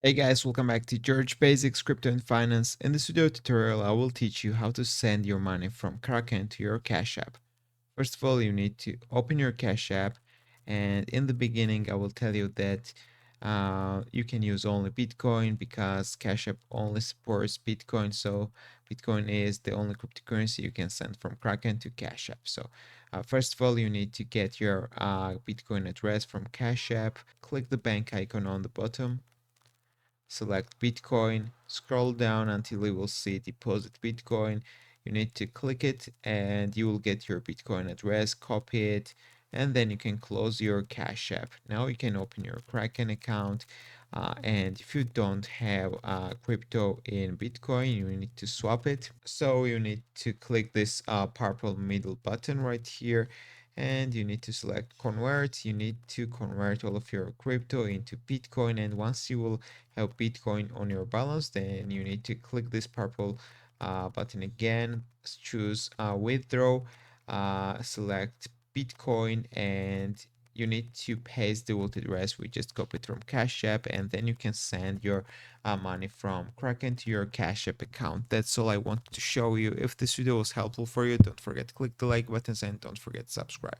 Hey guys, welcome back to George Basics Crypto and Finance. In this video tutorial, I will teach you how to send your money from Kraken to your Cash App. First of all, you need to open your Cash App, and in the beginning, I will tell you that you can use only Bitcoin because Cash App only supports Bitcoin. So Bitcoin is the only cryptocurrency you can send from Kraken to Cash App. So first of all, you need to get your Bitcoin address from Cash App. Click the bank icon on the bottom, select Bitcoin, scroll down until you will see deposit Bitcoin. You need to click it and you will get your Bitcoin address, copy it, and then you can close your Cash App. Now you can open your Kraken account. And if you don't have crypto in Bitcoin, you need to swap it. So you need to click this purple middle button right here, and you need to select convert. You need to convert all of your crypto into Bitcoin, and once you will have Bitcoin on your balance, then you need to click this purple button again, choose withdraw, select Bitcoin, and you need to paste the wallet address we just copied from Cash App, and then you can send your money from Kraken to your Cash App account. That's all I wanted to show you. If this video was helpful for you, don't forget to click the like buttons and don't forget to subscribe.